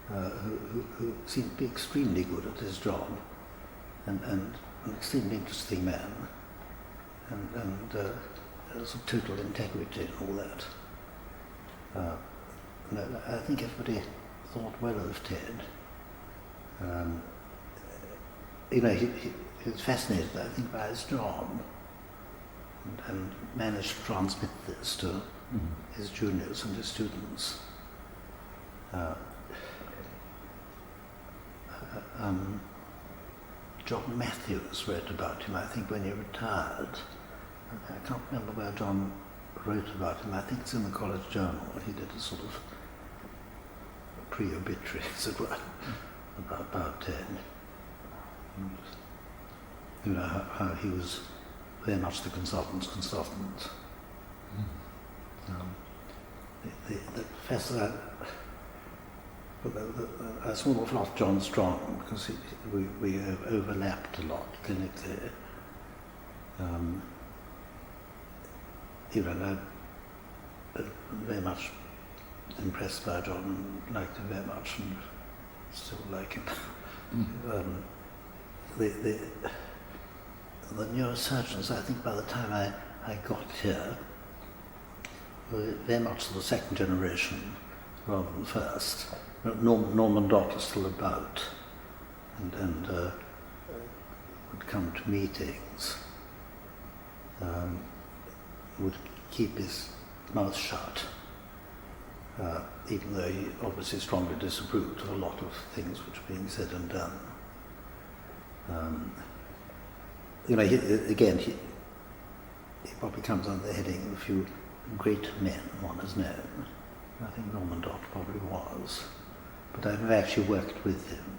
who seemed to be extremely good at his job, and an extremely interesting man, and some total integrity and all that. I think everybody thought well of Ted. You know, he was fascinated, I think, by his job, and managed to transmit this to his juniors and his students. John Matthews wrote about him, I think, when he retired. I can't remember where John wrote about him. I think it's in the College Journal. He did a sort of pre-obituary, as it were, about Ted. And, you know, how he was very much the consultant's consultant. The professor, I saw an awful lot of John Strong because we overlapped a lot clinically. You know, I'm very much impressed by John and liked him very much and still like him. The neurosurgeons, I think by the time I got here, were very much the second generation rather than first. Norman Dodd was still about and would come to meetings, would keep his mouth shut, even though he obviously strongly disapproved of a lot of things which were being said and done. You know, he probably comes under the heading of a few great men one has known. I think Norman Dodd probably was, but I've never actually worked with him.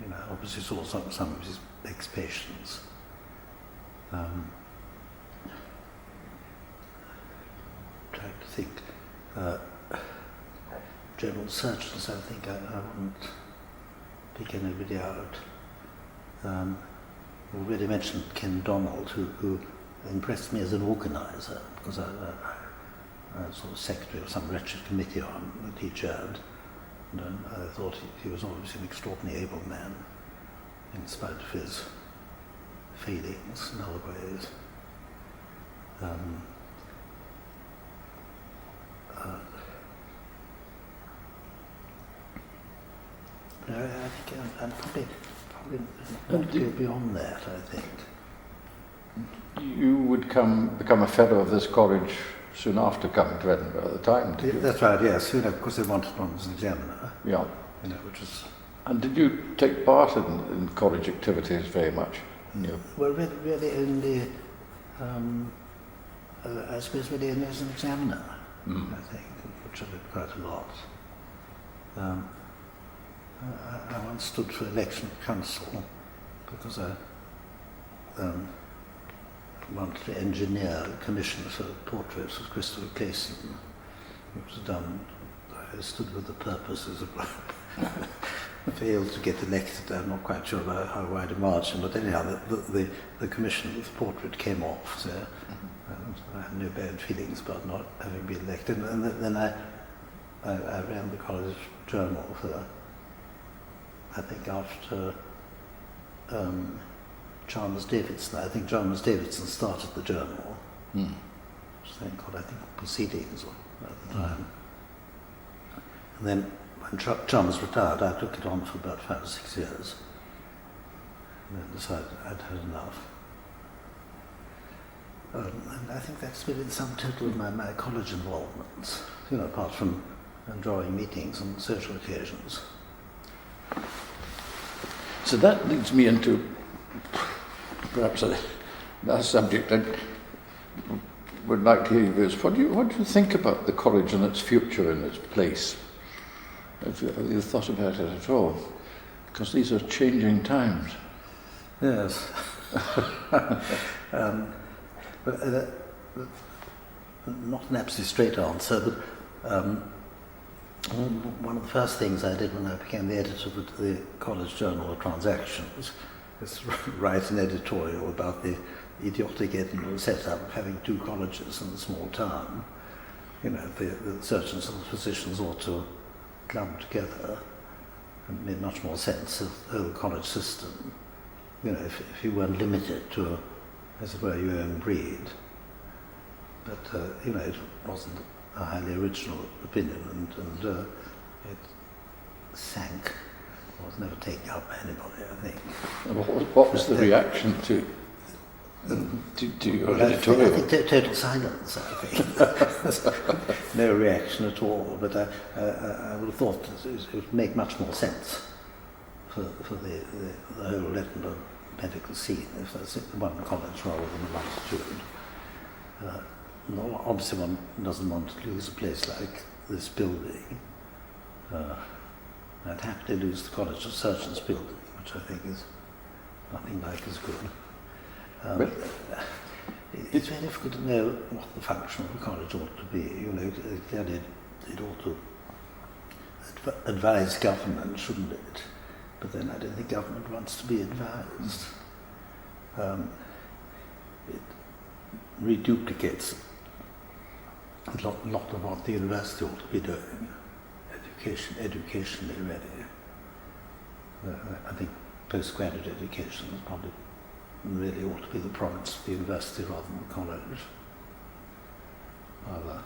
You know, obviously saw some of his ex-patients. Trying to think. General surgeons, I think I wouldn't pick anybody out. We already mentioned Ken Donald, who impressed me as an organizer, because I was sort of secretary of some wretched committee on that he chaired, and I thought he was obviously an extraordinarily able man, in spite of his failings in other ways. I think I'm probably not go beyond that, I think. You would become a fellow of this college soon after coming to Edinburgh at the time, did you? That's right, yes. You know, because they wanted one as an examiner. Yeah. You know, which is. And did you take part in college activities very much? Yeah. Well, really only, I suppose, really only as an examiner, I think, which I did quite a lot. I once stood for election council because wanted to engineer a commission for portraits of Christopher Clayson. It was done, I stood with the purposes of failed to get elected. I'm not quite sure about how wide a margin, but anyhow, the commission with the portrait came off, so I had no bad feelings about not having been elected. And then I ran the college journal for, I think after Chalmers Davidson. I think Chalmers Davidson started the journal, which thank God, I think Proceedings at the time. And then when Chalmers retired, I took it on for about 5 or 6 years, and then decided I'd had enough. And I think that's been some total of my college involvements, apart from enjoying meetings and social occasions. So that leads me into perhaps a subject I would like to hear your views. What do you think about the college and its future and its place? Have you thought about it at all? Because these are changing times. Yes. But not an absolutely straight answer, but one of the first things I did when I became the editor of the College Journal of Transactions is write an editorial about the idiotic Edinburgh setup of having 2 colleges in a small town. The surgeons and the physicians ought to club together and made much more sense of the whole college system. If you weren't limited to, as it were, your own breed. But, it wasn't a highly original opinion, and it sank. It was never taken up by anybody, I think. What was the reaction to your editorial? I think total silence, I think. No reaction at all, but I would have thought that it would make much more sense for the whole Edinburgh medical scene if there's one college rather than a multitude. Obviously one doesn't want to lose a place like this building. I'd happily lose the College of Surgeons building, which I think is nothing like as good. It's very difficult to know what the function of a college ought to be. Clearly it ought to advise government, shouldn't it? But then I don't think government wants to be advised. It reduplicates a lot of what the university ought to be doing. Educationally ready. I think postgraduate education is probably really ought to be the province of the university rather than the college. However,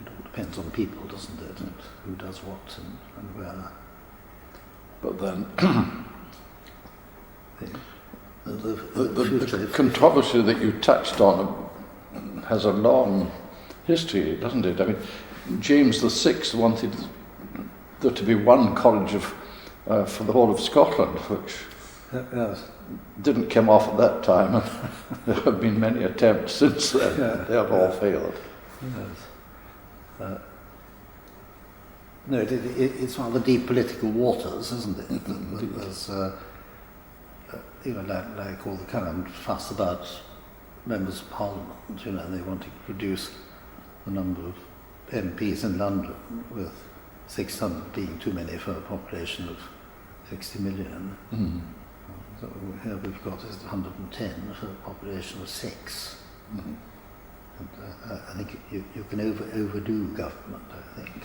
it all depends on people, doesn't it? And who does what and where. But then the the controversy that you touched on has a long history, doesn't it? I mean, James VI wanted there to be one college for the whole of Scotland, which yes. didn't come off at that time, and there have been many attempts since then. They have all failed. Yes. No, it's one of the deep political waters, isn't it? There's, like all the current fuss about members of Parliament, they want to reduce the number of MPs in London, with 600 being too many for a population of 60 million. Mm. So here we've got 110 for a population of 6. Mm. And, I think you can overdo government, I think,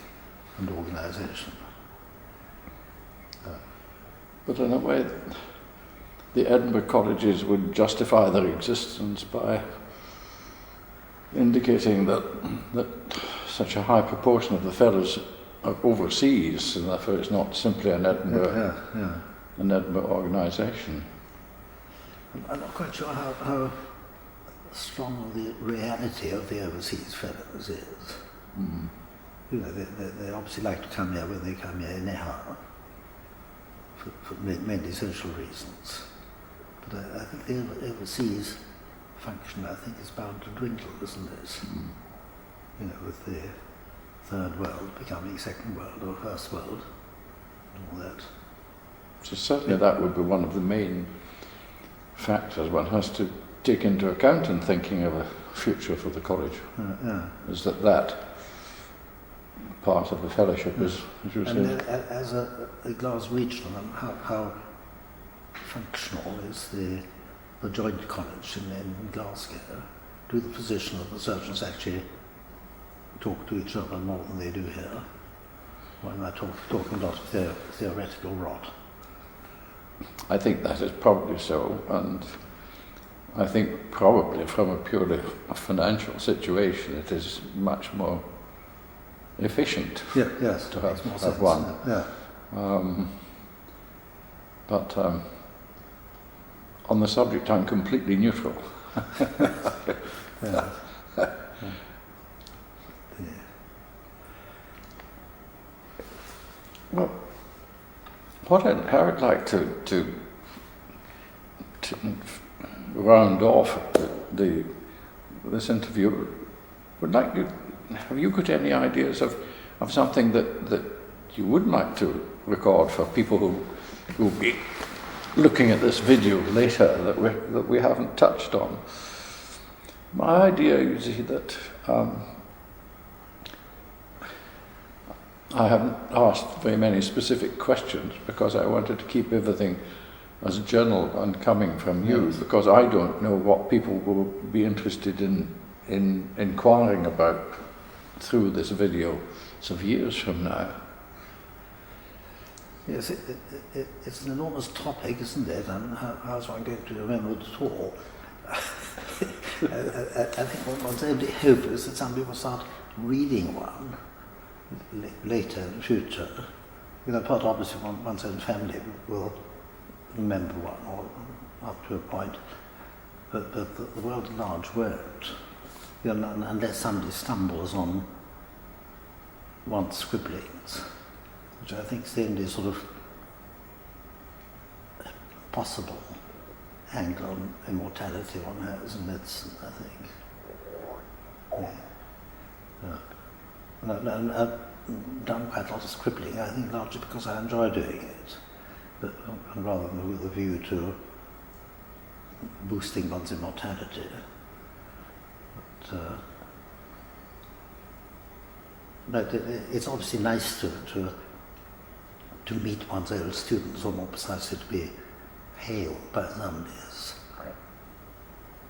and organisation. But in a way, the Edinburgh colleges would justify their existence by indicating that such a high proportion of the fellows are overseas, and therefore it's not simply an Edinburgh organisation. I'm not quite sure how strong the reality of the overseas fellows is. Mm. They obviously like to come here when they come here anyhow, for mainly social reasons. But I think the overseas function, I think, is bound to dwindle, isn't it? Mm. With the third world becoming second world or first world and all that. So certainly that would be one of the main factors one has to take into account in thinking of a future for the college. Yeah. Is that part of the fellowship is, as you And said. as a Glaswegian, how functional is the joint college in Glasgow? Do the physician and the surgeons actually talk to each other more than they do here? Or am I talking a lot of theoretical rot? I think that is probably so, and I think probably from a purely financial situation it is much more efficient Yes, to makes more have sense. one. Yeah. But on the subject I'm completely neutral. Yeah. Well, how I'd like to round off this interview, have you got any ideas of something that you would like to record for people who will be looking at this video later that we haven't touched on? My idea is that I haven't asked very many specific questions because I wanted to keep everything as general and coming from you, Yes. because I don't know what people will be interested in inquiring about through this video some years from now. Yes, it's an enormous topic, isn't it? And how's one going to remember it at all? I think what one's only hope is that somebody will start reading one later in the future. Part obviously one's own family will remember one, or up to a point, but the world at large won't. Unless somebody stumbles on one's scribblings, which I think is the only sort of possible angle on immortality one has in medicine, I think. Yeah. And I've done quite a lot of scribbling, I think largely because I enjoy doing it, but rather than with a view to boosting one's immortality. But it's obviously nice to meet one's old students, or more precisely to be hailed by somebody as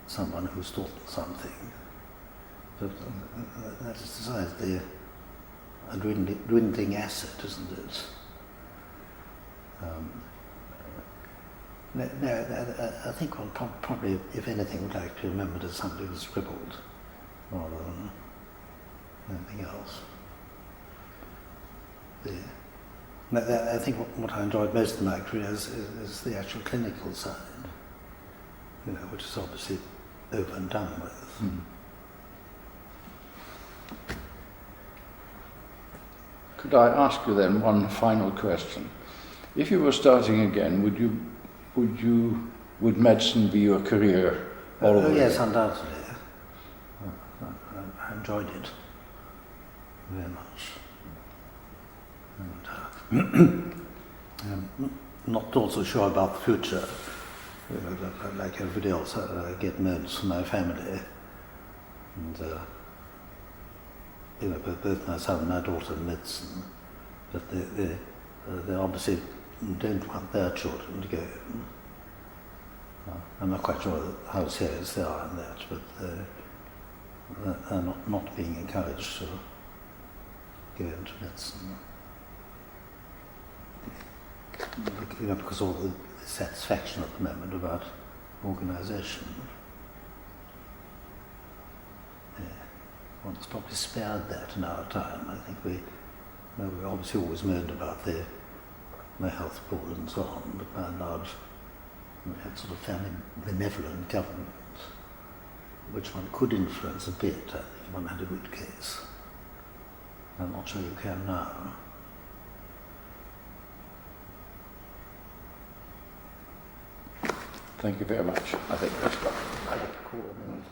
someone who's taught them something. But that is decidedly a dwindling asset, isn't it? I think one probably, if anything, would like to be remembered as somebody who scribbled rather than anything else. I think what I enjoyed most in my career is the actual clinical side, which is obviously over and done with. Mm. Could I ask you then one final question? If you were starting again, would medicine be your career all the way? Yes, undoubtedly. I enjoyed it very much. And not also sure about the future. Like everybody else, I get notes from my family, and both my son and my daughter in medicine, but they obviously don't want their children to go in. I'm not quite sure how serious they are in that, but they're not being encouraged to go into medicine. Because all the satisfaction at the moment about organisation. One's probably spared that in our time. I think we obviously always moaned about the health pool and so on, but by and large we had sort of fairly benevolent government, which one could influence a bit, I think, if one had a good case. I'm not sure you can now. Thank you very much. I think that's got 4 minutes.